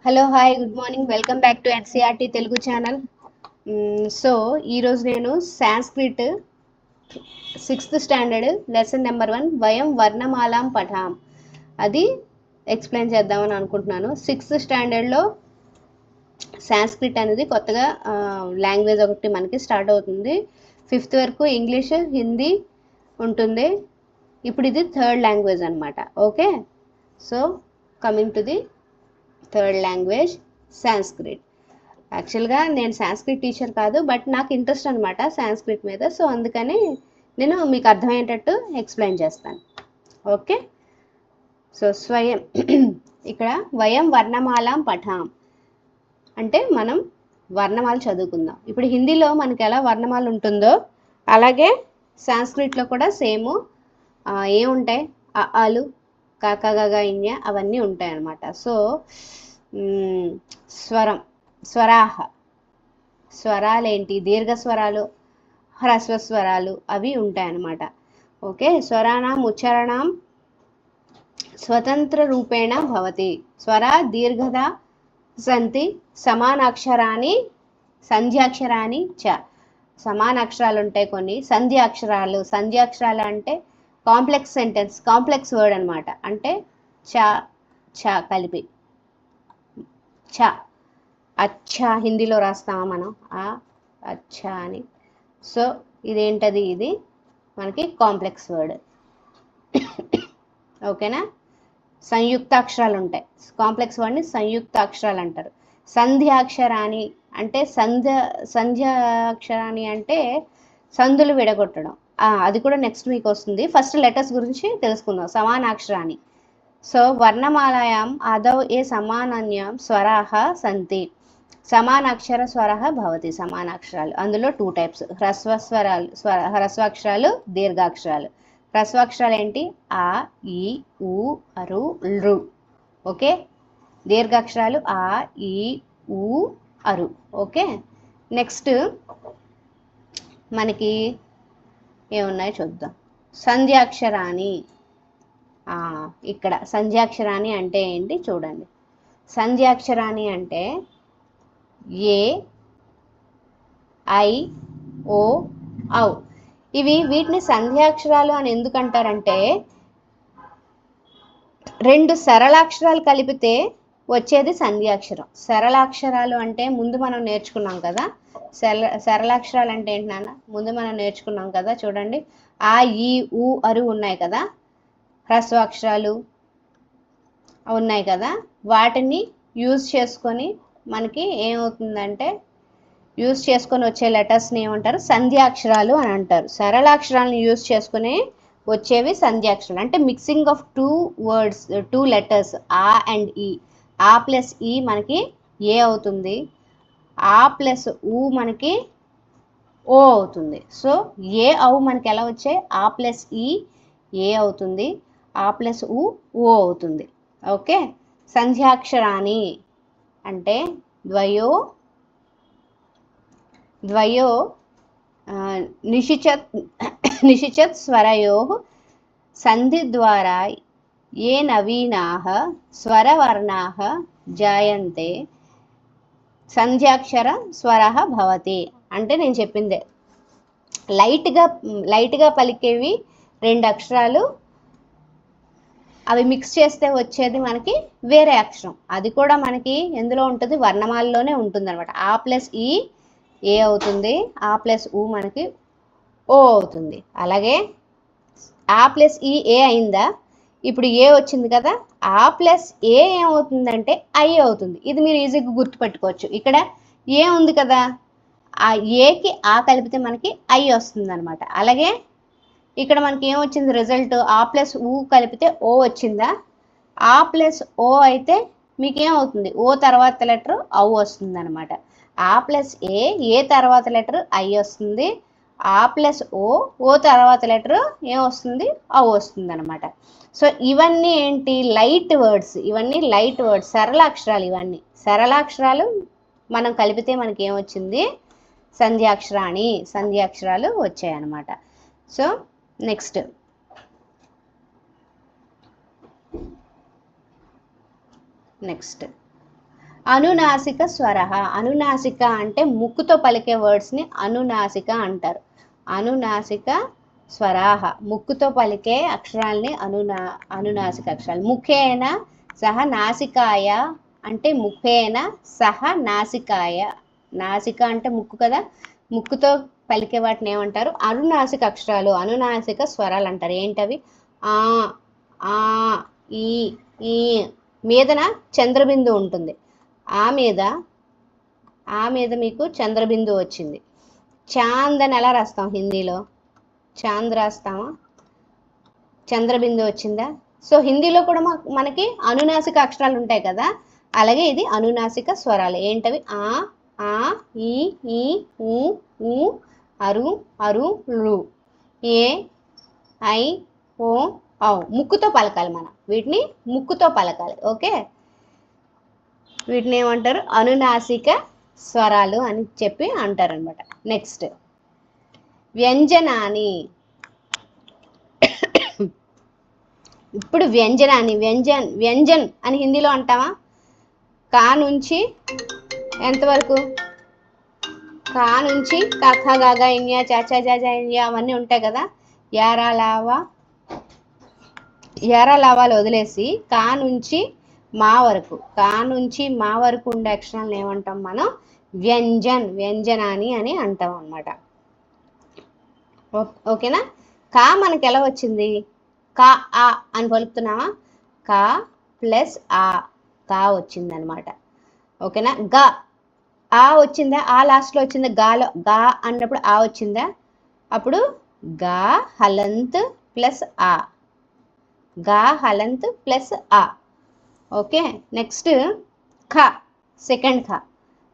Hello hi good morning welcome back to NCERT Telugu channel. So ఈరోజు నేను Sanskrit 6th standard lesson number 1 వయం వర్ణమాలాం పఠాం అది explain చేద్దామని అనుకుంటున్నాను. 6th స్టాండర్డ్లో సాంస్క్రిట్ అనేది కొత్తగా లాంగ్వేజ్ ఒకటి మనకి స్టార్ట్ అవుతుంది. 5th వరకు ఇంగ్లీష్ హిందీ ఉంటుంది. ఇప్పుడు ఇది థర్డ్ లాంగ్వేజ్ అనమాట. Okay, so coming to the third language Sanskrit. యాక్చువల్గా నేను సాంస్క్రిట్ టీచర్ కాదు, బట్ నాకు ఇంట్రెస్ట్ అనమాట సాంస్క్రిట్ మీద. సో అందుకని నేను మీకు అర్థమయ్యేటట్టు ఎక్స్ప్లెయిన్ చేస్తాను. ఓకే, సో స్వయం ఇక్కడ వయం వర్ణమాలాం పఠాం అంటే మనం వర్ణమాల చదువుకుందాం. ఇప్పుడు హిందీలో మనకి ఎలా వర్ణమాల ఉంటుందో అలాగే సాంస్క్రిట్లో కూడా సేమ్ ఏముంటాయి, ఆలు కాకగగ ఇన్య అవన్నీ ఉంటాయి అన్నమాట. సో స్వరం స్వరాహ స్వరాలేంటి, దీర్ఘ స్వరాలు హ్రస్వ స్వరాలు అవి ఉంటాయి అన్నమాట. ఓకే, స్వరాణం ఉచ్చారణం స్వతంత్ర రూపేణ భవతి. స్వర దీర్ఘద సంతి సమానాక్షరాన్ని సంధ్యాక్షరాన్ని చ. సమానాక్షరాలు ఉంటాయి కొన్ని, సంధ్యాక్షరాలు. సంధ్యాక్షరాలు అంటే కాంప్లెక్స్ సెంటెన్స్, కాంప్లెక్స్ వర్డ్ అనమాట. అంటే చ ఛ కలిపి ఛ. అచ్చా హిందీలో రాస్తామా మనం అచ్చా అని. సో ఇదేంటది, ఇది మనకి కాంప్లెక్స్ వర్డ్. ఓకేనా, సంయుక్తాక్షరాలు ఉంటాయి. కాంప్లెక్స్ వర్డ్ని సంయుక్తాక్షరాలు అంటారు. సంధ్యాక్షరాన్ని అంటే సంధ్యాక్షరాన్ని అంటే సందులు విడగొట్టడం. అది కూడా నెక్స్ట్ వీక్ వస్తుంది. ఫస్ట్ లెటర్స్ గురించి తెలుసుకుందాం. సమానాక్షరాన్ని. సో వర్ణమాలాయాం ఆదౌ ఏ సమానాన్యం స్వరాహ సంతి. సమానాక్షర స్వరః భవతి. సమానాక్షరాలు అందులో 2 టైప్స్, హ్రస్వస్వరాలు హ్రస్వాక్షరాలు, దీర్ఘాక్షరాలు. హ్రస్వాక్షరాలు ఏంటి, ఆ ఈ ఊ అరు లు. ఓకే, దీర్ఘాక్షరాలు ఆ ఈ ఊ అరు. ఓకే, నెక్స్ట్ మనకి ఏమున్నాయో చూద్దాం. సంధ్యాక్షరాన్ని. ఇక్కడ సంధ్యాక్షరాన్ని అంటే ఏంటి చూడండి. సంధ్యాక్షరాన్ని అంటే ఏ ఐ ఓ ఔ. వీటిని సంధ్యాక్షరాలు అని ఎందుకంటారంటే 2 సరళాక్షరాలు కలిపితే వచ్చేది సంధ్యాక్షరం. సరళాక్షరాలు అంటే ముందు మనం నేర్చుకున్నాం కదా. సరళాక్షరాలు అంటే ఏంటి నాన్న, ముందు మనం నేర్చుకున్నాం కదా. చూడండి, ఆ ఈ ఊ అరు ఉన్నాయి కదా, హ్రస్వాక్షరాలు ఉన్నాయి కదా. వాటిని యూజ్ చేసుకొని మనకి ఏమవుతుందంటే, యూజ్ చేసుకొని వచ్చే లెటర్స్ని ఏమంటారు, సంధ్యాక్షరాలు అని అంటారు. సరళాక్షరాలను యూజ్ చేసుకుని వచ్చేవి సంధ్యాక్షరాలు. అంటే మిక్సింగ్ ఆఫ్ 2 వర్డ్స్, 2 లెటర్స్, ఆ అండ్ ఈ. ఆ ప్లస్ ఈ మనకి ఏ అవుతుంది, ఆ ప్లస్ ఊ మనకి ఓ అవుతుంది. సో ఏ ఔ మనకి ఎలా వచ్చాయి, ఆ ప్లస్ ఈ ఏ అవుతుంది, ఆ ప్లస్ ఊ ఓ అవుతుంది. ఓకే, సంధ్యాక్షరాన్ని అంటే ద్వయో నిషిచత్ స్వరయోః సంధి ద్వారా ఏ నవీనాః స్వరవర్ణాః జాయంతే సంధ్యాక్షర స్వరః భవతి. అంటే నేను చెప్పిందే, లైట్గా పలికేవి 2 అక్షరాలు, అవి మిక్స్ చేస్తే వచ్చేది మనకి వేరే అక్షరం. అది కూడా మనకి ఎందులో ఉంటుంది, వర్ణమాలలోనే ఉంటుంది అనమాట. ఆ ప్లస్ ఈ ఏ అవుతుంది, ఆ ప్లస్ ఊ మనకి ఓ అవుతుంది. అలాగే ఆ ప్లస్ ఈ ఏ అయిందా, ఇప్పుడు ఏ వచ్చింది కదా, ఆ ప్లస్ ఏ ఏమవుతుందంటే ఐ అవుతుంది. ఇది మీరు ఈజీగా గుర్తుపెట్టుకోవచ్చు. ఇక్కడ ఏ ఉంది కదా, ఆ ఏకి ఆ కలిపితే మనకి ఐ వస్తుంది అనమాట. అలాగే ఇక్కడ మనకి ఏమొచ్చింది రిజల్ట్, ఆ ప్లస్ ఊ కలిపితే ఓ వచ్చిందా, ఆ ప్లస్ ఓ అయితే మీకేమవుతుంది, ఓ తర్వాత లెటర్ ఔ వస్తుంది అనమాట. ఆ ప్లస్ ఏ తర్వాత లెటర్ ఐ వస్తుంది, ఆ ప్లస్ ఓ తర్వాత లెటర్ ఏమొస్తుంది, ఔ వస్తుంది అనమాట. సో ఇవన్నీ ఏంటి, లైట్ వర్డ్స్. ఇవన్నీ లైట్ వర్డ్స్, సరళాక్షరాలు. ఇవన్నీ సరళాక్షరాలు మనం కలిపితే మనకి ఏమొచ్చింది, సంధ్యాక్షరాలు వచ్చాయన్నమాట. సో నెక్స్ట్ అనునాసిక స్వర. అనునాసిక అంటే ముక్కుతో పలికే వర్డ్స్ని అనునాసిక అంటారు. అనునాసిక స్వరాహ, ముక్కుతో పలికే అక్షరాల్ని అనునాసిక అక్షరాలు. ముఖేన సహ నాసికాయ అంటే ముఖేన సహ నాసికాయ. నాసిక అంటే ముక్కు కదా, ముక్కుతో పలికే వాటిని ఏమంటారు? అనునాసిక అక్షరాలు, అనునాసిక స్వరాలు అంటారు. ఏంటవి? ఆ, ఆ, ఈ, ఈ. మీదన చంద్రబిందు ఉంటుంది. ఆ మీద మీకు చంద్రబిందు వచ్చింది. చాంద్ అని ఎలా రాస్తాం హిందీలో? చాంద్ రాస్తామా? చంద్రబిందు వచ్చిందా? సో హిందీలో కూడా మనకి అనునాసిక అక్షరాలు ఉంటాయి కదా, అలాగే ఇది అనునాసిక స్వరాలు. ఏంటవి? ఆ, ఈ, ఊ, అరు, రు, ఏ, ఐ, ఓ, ఔ. ముక్కుతో పలకాలి మనం, వీటిని ముక్కుతో పలకాలి. ఓకే, వీటిని ఏమంటారు? అనునాసిక స్వరాలు అని చెప్పి అంటారనమాట. నెక్స్ట్ వ్యంజనాని. ఇప్పుడు వ్యంజనాన్ని వ్యంజన్ అని హిందీలో అంటామా? కా నుంచి ఎంతవరకు? కా నుంచి కాఖా గాగా ఇన్యా చాచా జాజా ఇన్యా అవన్నీ ఉంటాయి కదా. యారా లావాలు వదిలేసి కా నుంచి మా వరకు ఉండే అక్షరాలను ఏమంటాం మనం? వ్యంజనాని అని అంటాం అన్నమాట. ఓకేనా? కా మనకి ఎలా వచ్చింది? కా ఆ అని పలుకుతున్నామా? కా ప్లస్ ఆ, కా వచ్చింది అనమాట. ఓకేనా? గా ఆ వచ్చిందా? ఆ లాస్ట్లో వచ్చిందా? గాలో గా అన్నప్పుడు ఆ వచ్చిందా? అప్పుడు గా హలంత్ ప్లస్ ఆ, గా హలంత్ ప్లస్ ఆ. ఓకే, నెక్స్ట్ ఖ, సెకండ్ ఖ.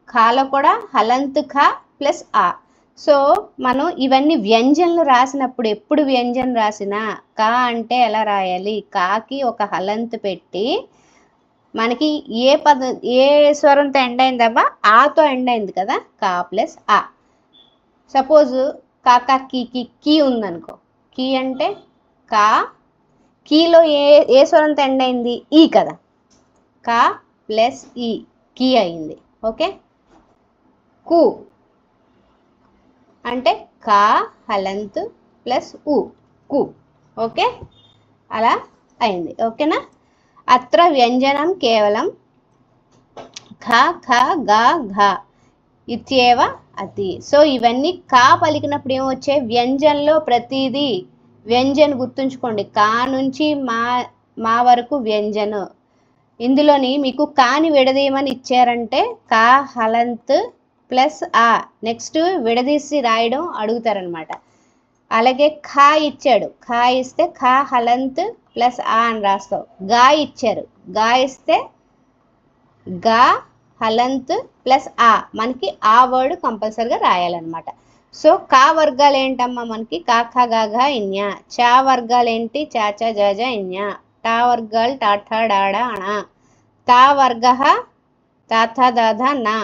ఖాలో కూడా హలంత్ ఖ ప్లస్ ఆ. సో మనం ఇవన్నీ వ్యంజనలు రాసినప్పుడు, ఎప్పుడు వ్యంజన రాసినా కా అంటే ఎలా రాయాలి? కాకి ఒక హలంత్ పెట్టి, మనకి ఏ స్వరంతో ఎండ్ అయిందమ్మా? ఆతో ఎండ్ అయింది కదా, కా ప్లస్ ఆ. సపోజ్ కాకా కీ ఉందనుకో, కీ అంటే కా, కీలో ఏ స్వరంతో ఎండ్ అయింది? ఈ కదా, కా ప్లస్ ఈ, కీ అయింది. ఓకే, కు అంటే కా హలంత్ ప్లస్ ఉ, కు. ఓకే, అలా అయింది. ఓకేనా? అత్ర వ్యంజనం కేవలం ఖ ఖ గ ఘ ఇత్యేవ అతి. సో ఇవన్నీ కా పలికినప్పుడు ఏమొచ్చాయి? వ్యంజన్లో ప్రతిదీ వ్యంజన్ గుర్తుంచుకోండి. కా నుంచి మా వరకు వ్యంజన్. ఇందులోని మీకు కాని విడదీయమని ఇచ్చారంటే కా హలంత్ ప్లస్ ఆ, నెక్స్ట్ విడదీసి రాయడం అడుగుతారనమాట. అలాగే ఖా ఇచ్చాడు, ఖా ఇస్తే ఖా హలంత్ ప్లస్ ఆ అని రాస్తావు. గా ఇచ్చారు, గా ఇస్తే గా హలంత్ ప్లస్ ఆ, మనకి ఆ వర్డ్ కంపల్సరిగా రాయాలన్నమాట. సో కా వర్గాలు ఏంటమ్మా మనకి? కాఖా గాఘా ఇన్యా. చా వర్గాలు ఏంటి? చాచా జాజా ఇన్యా. టా వర్గాలు టాఠా డాడా అణా. తా వర్గ తాథా దాదా నా.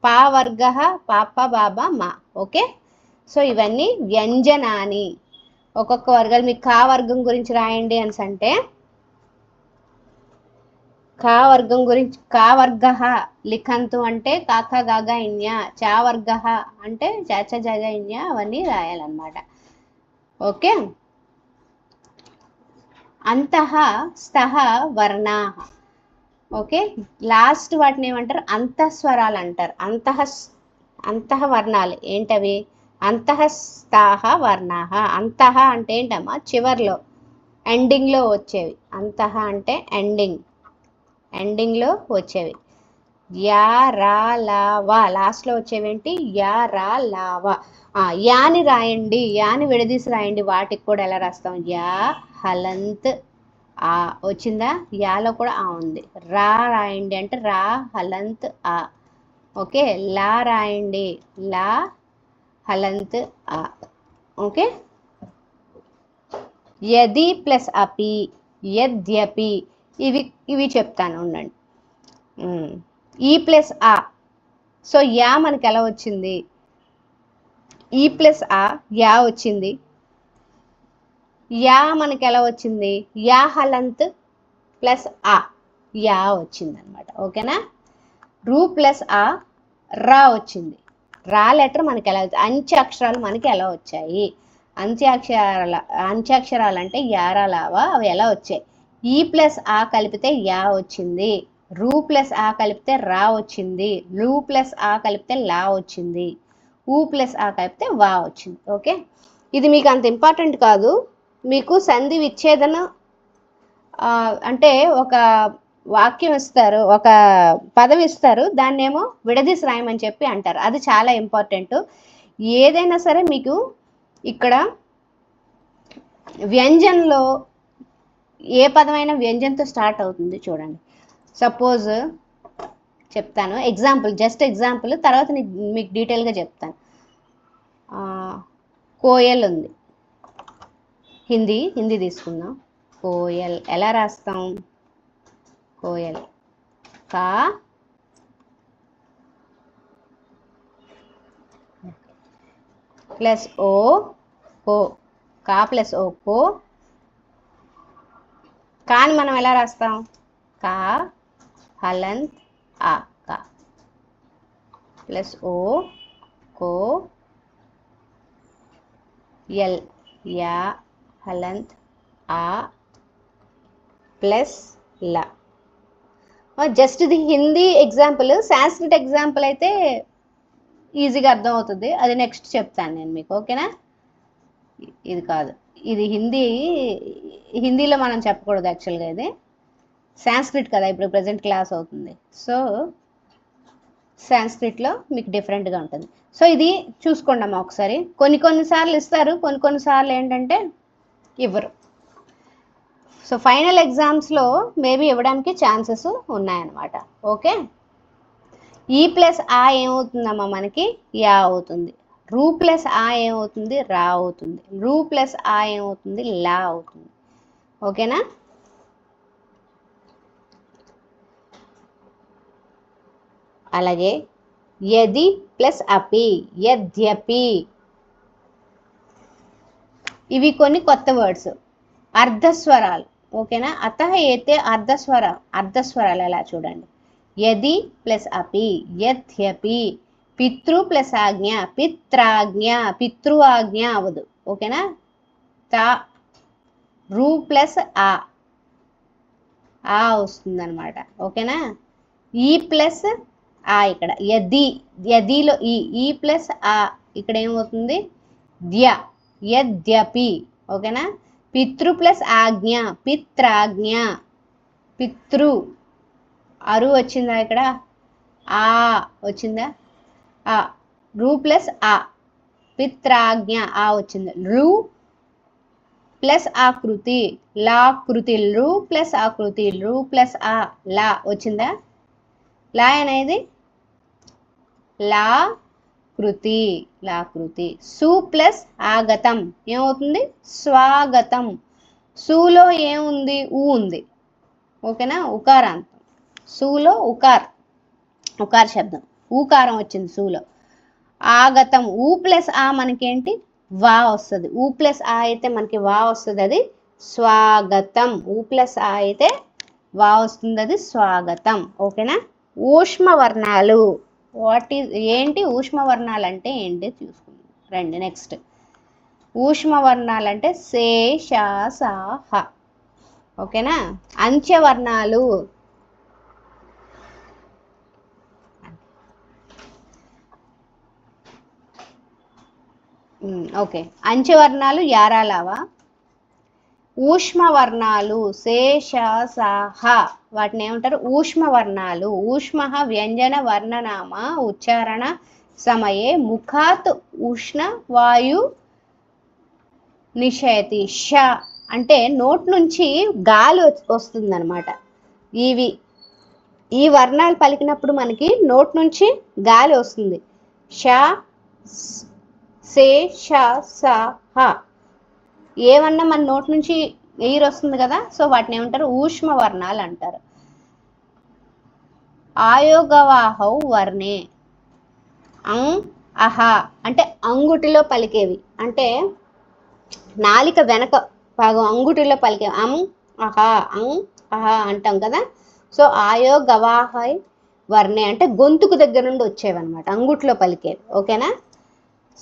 పా వర్గ పాప బాబా మా. ఓకే, సో ఇవన్నీ వ్యంజనాని. ఒక్కొక్క వర్గాలు మీకు కా వర్గం గురించి రాయండి అని అంటే, కా వర్గం గురించి కా వర్గ లిఖంతు అంటే కాకా గాగా ఇన్యా. చా వర్గ అంటే చాచా జాజా ఇన్యా. అవన్నీ రాయాలన్నమాట. ఓకే, అంతః స్తః వర్ణా. ఓకే, లాస్ట్ వాటిని ఏమంటారు? అంతఃస్వరాలు అంటారు. అంతః వర్ణాలు ఏంటవి? అంతఃస్థాః వర్ణాః. అంతః అంటే ఏంటమ్మా? చివర్లో, ఎండింగ్లో వచ్చేవి. అంతః అంటే ఎండింగ్లో వచ్చేవి. యా రా లా వా లాస్ట్లో వచ్చేవేంటి? యా రా లా వా. యాని రాయండి, యాని విడదీసి రాయండి. వాటికి కూడా ఎలా రాస్తాం? యా హలంత్ ఆ వచ్చిందా? యాలో కూడా ఆ ఉంది. రా రాయండి అంటే రా హలంత్ ఆ. ఓకే, లా రాయండి, లా హలంత్ ఆ. ఓకే, యది ప్లస్ అపి, యద్యపి. ఇవి చెప్తాను ఉండండి. ఈ ప్లస్ ఆ. సో యా మనకి ఎలా వచ్చింది? ఈ ప్లస్ ఆ, యా వచ్చింది. యా మనకి ఎలా వచ్చింది? యా హలంత్ ప్లస్ ఆ, యా వచ్చింది అనమాట. ఓకేనా? రూ ప్లస్ ఆ రా వచ్చింది. రా లెటర్ మనకి ఎలా అంత్యాక్షరాలు మనకి ఎలా వచ్చాయి? అంత్యాక్షరాలు అంటే యారా లావా అవి ఎలా వచ్చాయి? ఈ ప్లస్ ఆ కలిపితే యా వచ్చింది, రూ ప్లస్ ఆ కలిపితే రా వచ్చింది, లు ప్లస్ ఆ కలిపితే లా వచ్చింది, ఊ ప్లస్ ఆ కలిపితే వా వచ్చింది. ఓకే, ఇది మీకు అంత ఇంపార్టెంట్ కాదు. మీకు సంధి విచ్ఛేదన అంటే ఒక వాక్యం ఇస్తారు, ఒక పదవి ఇస్తారు, దాన్ని ఏమో విడదీసి రాయమని చెప్పి అంటారు. అది చాలా ఇంపార్టెంట్. ఏదైనా సరే మీకు ఇక్కడ వ్యంజన్లో ఏ పదమైనా వ్యంజన్తో స్టార్ట్ అవుతుంది చూడండి. సపోజ్ చెప్తాను ఎగ్జాంపుల్, జస్ట్ ఎగ్జాంపుల్, తర్వాత మీకు డీటెయిల్గా చెప్తాను. కోయల్ ఉంది, హిందీ తీసుకుందాం. కోయల్ ఎలా రాస్తాం? కోయల్ కా ప్లస్ ఓ కో, కా ప్లస్ ఓ కో. కాని మనం ఎలా రాస్తాం? కా హలంత్ ఆ, కా ప్లస్ ఓ కో ఎల్ యా హలంత్ ఆ ప్లస్ లా. జస్ట్ ఇది హిందీ ఎగ్జాంపుల్. సాంస్క్రిట్ ఎగ్జాంపుల్ అయితే ఈజీగా అర్థం అవుతుంది, అది నెక్స్ట్ చెప్తాను నేను మీకు. ఓకేనా? ఇది కాదు, ఇది హిందీలో మనం చెప్పకూడదు యాక్చువల్గా, ఇది సాంస్క్రిట్ కదా, ఇప్పుడు ప్రజెంట్ క్లాస్ అవుతుంది. సో సాంస్క్రిట్లో మీకు డిఫరెంట్గా ఉంటుంది. సో ఇది చూసుకోండి అమ్మా ఒకసారి. కొన్నిసార్లు ఇస్తారు, కొన్నిసార్లు ఏంటంటే ఇవ్వరు. సో ఫైనల్ ఎగ్జామ్స్లో మేబీ ఇవ్వడానికి ఛాన్సెస్ ఉన్నాయన్నమాట. ఓకే, ఈ ప్లస్ ఆ ఏమవుతుందమ్మా మనకి? యా అవుతుంది. రూ ప్లస్ ఆ ఏమవుతుంది? రా అవుతుంది. రూ ప్లస్ ఆ ఏమవుతుంది? లా అవుతుంది. ఓకేనా? అలాగే యది ప్లస్ అపి, యద్యపి, ఇవి కొన్ని కొత్త వర్డ్స్, అర్ధస్వరాలు. ఓకేనా? అతః ఏతే అర్ధస్వరాలు ఎలా చూడండి. యది ప్లస్ అపి, యద్యపి, పితృ ప్లస్ ఆజ్ఞ, పిత్రాజ్ఞ, పితృ ఆజ్ఞ అవదు. ఓకేనా? తా రూ ప్లస్ ఆ వస్తుంది అనమాట. ఓకేనా? ఈ ప్లస్ ఆ, ఇక్కడ యదిలో ఈ ప్లస్ ఆ, ఇక్కడ ఏమవుతుంది? ద్య, యద్యపి. ఓకేనా? పితృ ప్లస్ ఆజ్ఞ, పిత్రాజ్ఞ, పితృ. అరు వచ్చిందా ఇక్కడ? ఆ వచ్చిందా? ఆ రూ ప్లస్ ఆ, పిత్రాజ్ఞ ఆ వచ్చింది. రు ప్లస్ ఆకృతి, లాకృతి, రు ప్లస్ ఆకృతి, రు ప్లస్ ఆ, లా వచ్చిందా? లా అనేది లాకృతి, లాకృతి. సు ప్లస్ ఆగతం ఏమవుతుంది? స్వాగతం. సులో ఏముంది? ఊ ఉంది. ఓకేనా? ఉకారాంతం. సులో ఉకార్ శబ్దం, ఊకారం వచ్చింది సులో. ఆగతం, ఊ ప్లస్ ఆ మనకేంటి? వా వస్తుంది. ఊ ప్లస్ ఆ అయితే మనకి వా వస్తుంది, అది స్వాగతం. ఊ ప్లస్ ఆ అయితే వా వస్తుంది, అది స్వాగతం. ఓకేనా? ఊష్మ వర్ణాలు ఏంటి? ఊష్మ వర్ణాలు అంటే ఏంటి చూసుకుందాం రండి. నెక్స్ట్ ఊష్మ వర్ణాలు అంటే సే, షా, సా, హ. ఓకేనా? అంత్యవర్ణాలు ఓకే, అంత్యవర్ణాలు యారాలావా. ఊష్మ వర్ణాలు సే, ష, స, హ, వాటిని ఏమంటారు? ఊష్మ వర్ణాలు. ఊష్మ వ్యంజన వర్ణనామ ఉచ్చారణ సమయే ముఖాత్ ఉష్ణ వాయు నిషయతి. ష అంటే నోట్ నుంచి గాలి వస్తుందన్నమాట. ఈ వర్ణాలు పలికినప్పుడు మనకి నోట్ నుంచి గాలి వస్తుంది. ష, సే, ష, స, హ. ఏమన్నా మన నోట్ నుంచి ఎయిర్ వస్తుంది కదా, సో వాటిని ఏమంటారు? ఊష్మ వర్ణాలు అంటారు. ఆయోగవాహౌ వర్ణే, అం, అహ అంటే అంగుటిలో పలికేవి, అంటే నాలిక వెనక భాగం అంగుటిలో పలికేవి. అం, అహ, అం, అహ అంటాం కదా. సో ఆయోగవాహై వర్ణే అంటే గొంతుకు దగ్గర నుండి వచ్చేవన్నమాట, అంగుట్లో పలికేవి. ఓకేనా.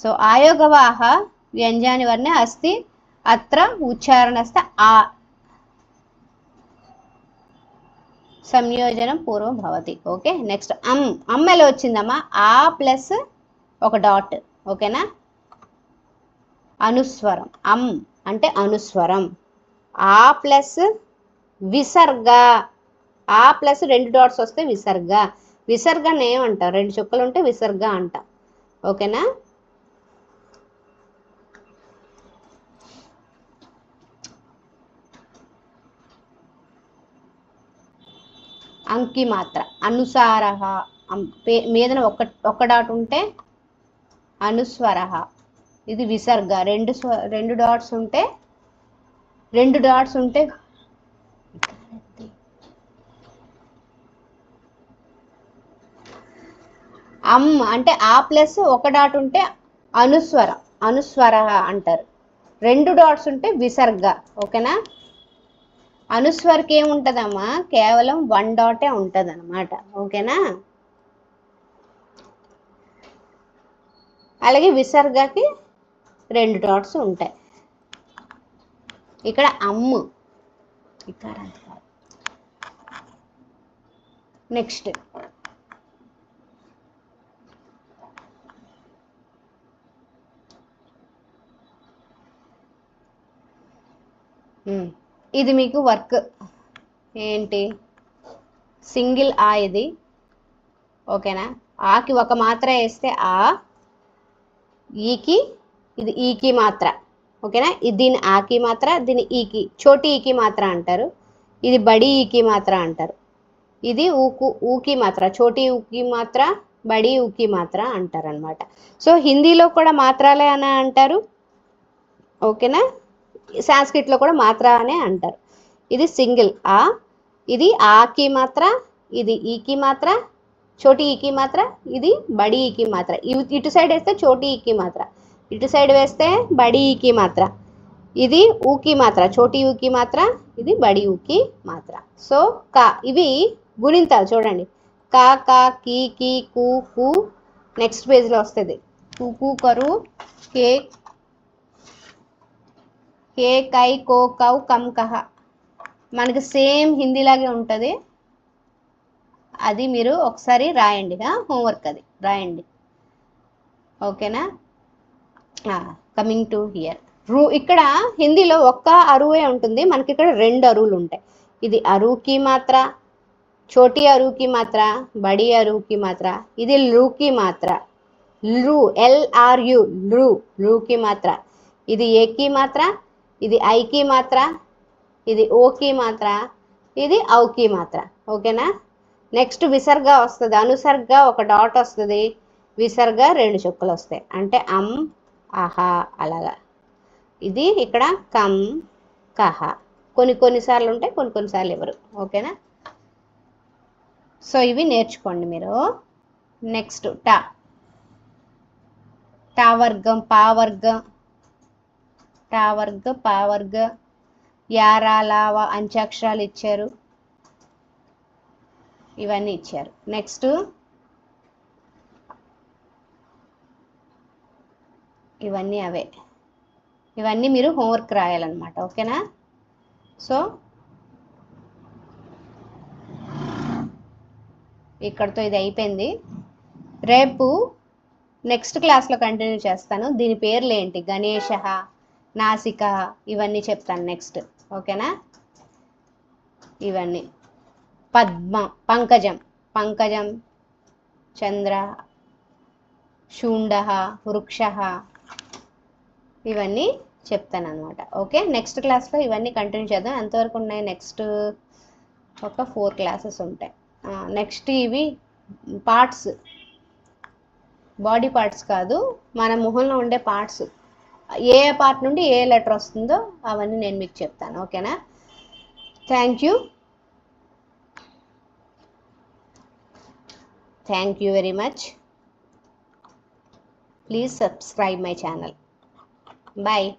సో ఆయోగవాహ వ్యంజాని వర్ణే అస్తి అత్ర ఉచ్చారణస్థ ఆ సంయోజనం పూర్వం భవతి. ఓకే. నెక్స్ట్ అమ్ ఎలా వచ్చిందమ్మా, ఆ ప్లస్ ఒక డాట్. ఓకేనా. అనుస్వరం, అమ్ అంటే అనుస్వరం. ఆ ప్లస్ విసర్గ, ఆ ప్లస్ 2 డాట్స్ వస్తే విసర్గ. విసర్గని ఏమంటాం, 2 చుక్కలు ఉంటే విసర్గ అంట. ఓకేనా. అంకి మాత్ర అనుసార, మీదన ఒక్క డాట్ ఉంటే అనుస్వర, ఇది విసర్గ. 2 డాట్స్ ఉంటే 2 డాట్స్ ఉంటే అమ్ అంటే ఆ ప్లస్ ఒక డాట్ ఉంటే అనుస్వర, అనుస్వర అంటారు. 2 డాట్స్ ఉంటే విసర్గ. ఓకేనా. అనుస్వర్కి ఏముంటుందమ్మా, కేవలం 1 డాటే ఉంటుంది అనమాట. ఓకేనా. అలాగే విసర్గకి 2 డాట్స్ ఉంటాయి. ఇక్కడ అమ్ము, ఇక్కడ నెక్స్ట్ ఇది మీకు వర్క్ ఏంటి, సింగిల్ ఆ ఇది. ఓకేనా. ఆకి ఒక మాత్ర వేస్తే ఆ, ఈకి ఇది ఈకి మాత్ర. ఓకేనా. ఇది దీని ఆకి మాత్ర, దీని ఈకి చోటి ఈకి మాత్ర అంటారు. ఇది బడి ఈకి మాత్ర అంటారు. ఇది ఊకి మాత్ర, చోటి ఊకి మాత్ర, బడి ఊకి మాత్ర అంటారు అనమాట. సో హిందీలో కూడా మాత్రాలే అని అంటారు. ఓకేనా. సాంస్క్రిట్లో కూడా మాత్ర అనే అంటారు. ఇది సింగిల్ ఆ, ఇది ఆకి మాత్ర, ఇది ఈకి మాత్ర, చోటి ఈకి మాత్ర, ఇది బడి ఈకి మాత్ర. ఇటు సైడ్ వేస్తే చోటి ఈకి మాత్ర, ఇటు సైడ్ వేస్తే బడి ఈకి మాత్ర. ఇది ఊకి మాత్ర, చోటి ఊకి మాత్ర, ఇది బడి ఊకి మాత్ర. సో కా, ఇవి గుణింతాలు చూడండి. కా కా కీ కీ కు కు, నెక్స్ట్ పేజ్లో వస్తుంది కు కు కరు, కే కే కై కో కౌ కం కహ. మనకి సేమ్ హిందీలాగే ఉంటుంది. అది మీరు ఒకసారి రాయండి, హోంవర్క్ అది రాయండి. ఓకేనా. కమింగ్ టు హియర్, ఇక్కడ హిందీలో ఒక్క అరువే ఉంటుంది, మనకి ఇక్కడ 2 అరువులు ఉంటాయి. ఇది అరువుకి మాత్ర, చోటి అరువుకి మాత్ర, బడి అరువుకి మాత్ర. ఇది లూకి మాత్ర, లు LRU లూకి మాత్ర. ఇది ఏకి మాత్ర, ఇది ఐకి మాత్ర, ఇది ఓకి మాత్ర, ఇది ఔకి మాత్ర. ఓకేనా. నెక్స్ట్ విసర్గ వస్తుంది, అనుసర్గ ఒక డాట్ వస్తుంది, విసర్గ 2 చుక్కలు వస్తాయి. అంటే అమ్ ఆహా అలాగా. ఇది ఇక్కడ కం కహ, కొన్నిసార్లు ఉంటాయి, కొన్నిసార్లు ఇవ్వరు. ఓకేనా. సో ఇవి నేర్చుకోండి మీరు. నెక్స్ట్ టా, టా వర్గం, పా వర్గం, టా వర్గ, పా వర్గ, యారా లావా అంత్యాక్షరాలు ఇచ్చారు, ఇవన్నీ ఇచ్చారు. నెక్స్ట్ ఇవన్నీ అవే, ఇవన్నీ మీరు హోంవర్క్ రాయాలన్నమాట. ఓకేనా. సో ఇక్కడతో ఇది అయిపోయింది. రేపు నెక్స్ట్ క్లాస్లో కంటిన్యూ చేస్తాను. దీని పేర్లు ఏంటి, గణేశ, నాసిక, ఇవన్నీ చెప్తాను నెక్స్ట్. ఓకేనా. ఇవన్నీ పద్మ, పంకజం, పంకజం, చంద్ర, శూండ, వృక్ష, ఇవన్నీ చెప్తాను అనమాట. ఓకే. నెక్స్ట్ క్లాస్లో ఇవన్నీ కంటిన్యూ చేద్దాం. ఎంతవరకు ఉన్నాయి, నెక్స్ట్ ఒక 4 క్లాసెస్ ఉంటాయి. నెక్స్ట్ ఇవి పార్ట్స్, బాడీ పార్ట్స్ కాదు, మన మొహంలో ఉండే పార్ట్స్, ఏ పార్ట్ నుండి ఏ లెటర్ వస్తుందో అవన్నీ నేను మీకు చెప్తాను. ఓకేనా. Thank you very much. Please subscribe my channel. Bye.